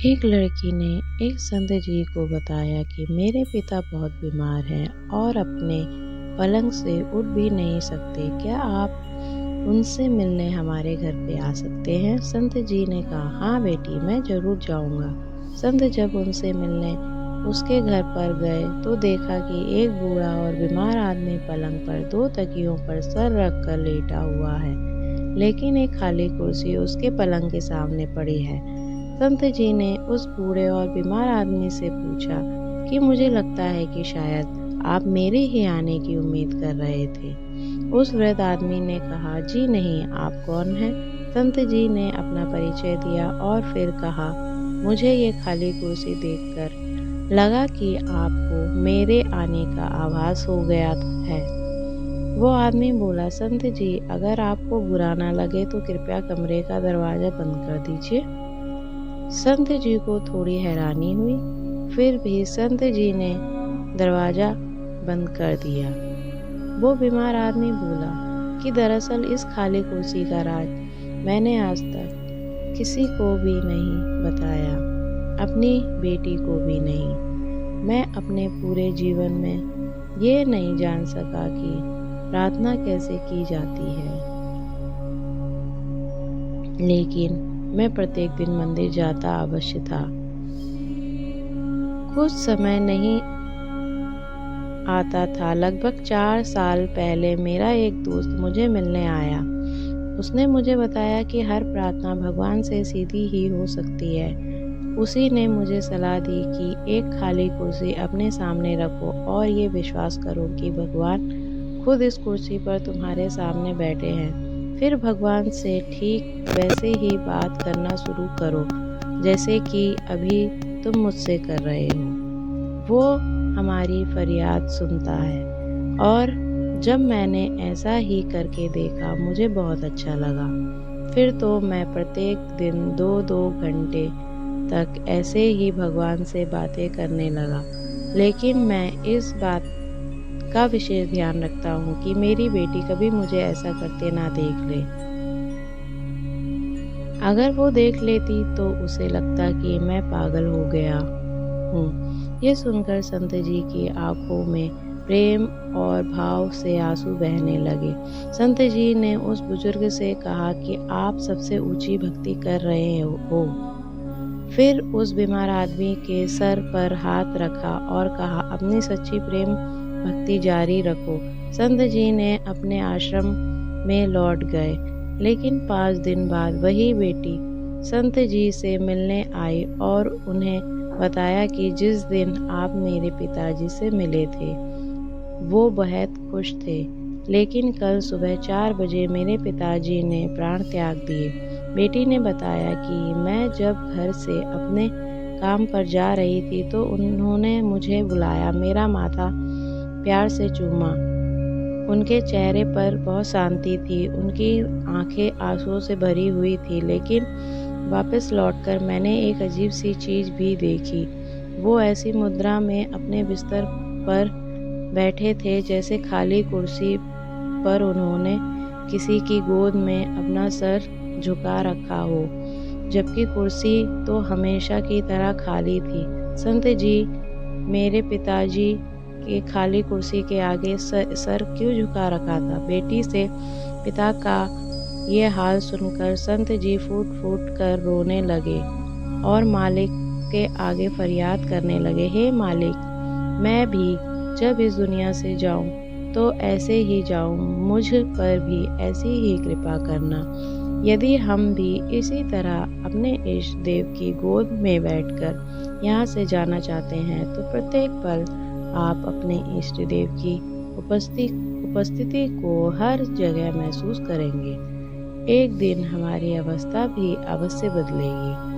एक लड़की ने एक संत जी को बताया कि मेरे पिता बहुत बीमार हैं और अपने पलंग से उठ भी नहीं सकते। क्या आप उनसे मिलने हमारे घर पे आ सकते हैं? संत जी ने कहा, हाँ बेटी, मैं जरूर जाऊंगा। संत जब उनसे मिलने उसके घर पर गए तो देखा कि एक बूढ़ा और बीमार आदमी पलंग पर दो तकियों पर सर रख कर लेटा हुआ है, लेकिन एक खाली कुर्सी उसके पलंग के सामने पड़ी है। संत जी ने उस बूढ़े और बीमार आदमी से पूछा कि मुझे लगता है कि शायद आप मेरे ही आने की उम्मीद कर रहे थे। उस वृद्ध आदमी ने कहा, जी नहीं, आप कौन हैं? संत जी ने अपना परिचय दिया और फिर कहा, मुझे ये खाली कुर्सी देखकर लगा कि आपको मेरे आने का आभास हो गया है। वो आदमी बोला, संत जी, अगर आपको बुरा ना लगे तो कृपया कमरे का दरवाजा बंद कर दीजिए। संत जी को थोड़ी हैरानी हुई, फिर भी संत जी ने दरवाजा बंद कर दिया। वो बीमार आदमी बोला कि दरअसल इस खाली कुर्सी का राज मैंने आज तक किसी को भी नहीं बताया, अपनी बेटी को भी नहीं। मैं अपने पूरे जीवन में ये नहीं जान सका कि प्रार्थना कैसे की जाती है, लेकिन मैं प्रत्येक दिन मंदिर जाता अवश्य था। कुछ समय नहीं आता था। लगभग 4 साल पहले मेरा एक दोस्त मुझे मिलने आया। उसने मुझे बताया कि हर प्रार्थना भगवान से सीधी ही हो सकती है। उसी ने मुझे सलाह दी कि एक खाली कुर्सी अपने सामने रखो और ये विश्वास करो कि भगवान खुद इस कुर्सी पर तुम्हारे सामने बैठे हैं। फिर भगवान से ठीक वैसे ही बात करना शुरू करो जैसे कि अभी तुम मुझसे कर रहे हो। वो हमारी फरियाद सुनता है। और जब मैंने ऐसा ही करके देखा, मुझे बहुत अच्छा लगा। फिर तो मैं प्रत्येक दिन 2-2 घंटे तक ऐसे ही भगवान से बातें करने लगा। लेकिन मैं इस बात का विशेष ध्यान रखता हूँ कि मेरी बेटी कभी मुझे ऐसा करते ना देख ले। अगर वो देख लेती तो उसे लगता कि मैं पागल हो गया हूँ। ये सुनकर संत जी की आंखों में प्रेम और भाव से आंसू बहने लगे। संत जी ने उस बुजुर्ग से कहा कि आप सबसे ऊंची भक्ति कर रहे हो। फिर उस बीमार आदमी के सर पर हाथ रखा और कहा, अपनी सच्ची प्रेम भक्ति जारी रखो। संत जी ने अपने आश्रम में लौट गए, लेकिन 5 दिन बाद वही बेटी संत जी से मिलने आई और उन्हें बताया कि जिस दिन आप मेरे पिताजी से मिले थे वो बहुत खुश थे, लेकिन कल सुबह 4 बजे मेरे पिताजी ने प्राण त्याग दिए। बेटी ने बताया कि मैं जब घर से अपने काम पर जा रही थी तो उन्होंने मुझे बुलाया, मेरा माथा प्यार से चूमा। उनके चेहरे पर बहुत शांति थी, उनकी आंखें आंसुओं से भरी हुई थी। लेकिन वापस लौटकर मैंने एक अजीब सी चीज़ भी देखी। वो ऐसी मुद्रा में अपने बिस्तर पर बैठे थे जैसे खाली कुर्सी पर उन्होंने किसी की गोद में अपना सर झुका रखा हो, जबकि कुर्सी तो हमेशा की तरह खाली थी। संत जी, मेरे पिताजी के खाली कुर्सी के आगे सर क्यों झुका रखा था? बेटी से पिता का ये हाल सुनकर संत जी फूट फूट कर रोने लगे और मालिक के आगे फरियाद करने लगे, हे मालिक, मैं भी जब इस दुनिया से जाऊं तो ऐसे ही जाऊं, मुझ पर भी ऐसी ही कृपा करना। यदि हम भी इसी तरह अपने इष्ट देव की गोद में बैठकर यहाँ से जाना चाहते हैं तो प्रत्येक पल आप अपने इष्ट देव की उपस्थिति को हर जगह महसूस करेंगे। एक दिन हमारी अवस्था भी अवश्य बदलेगी।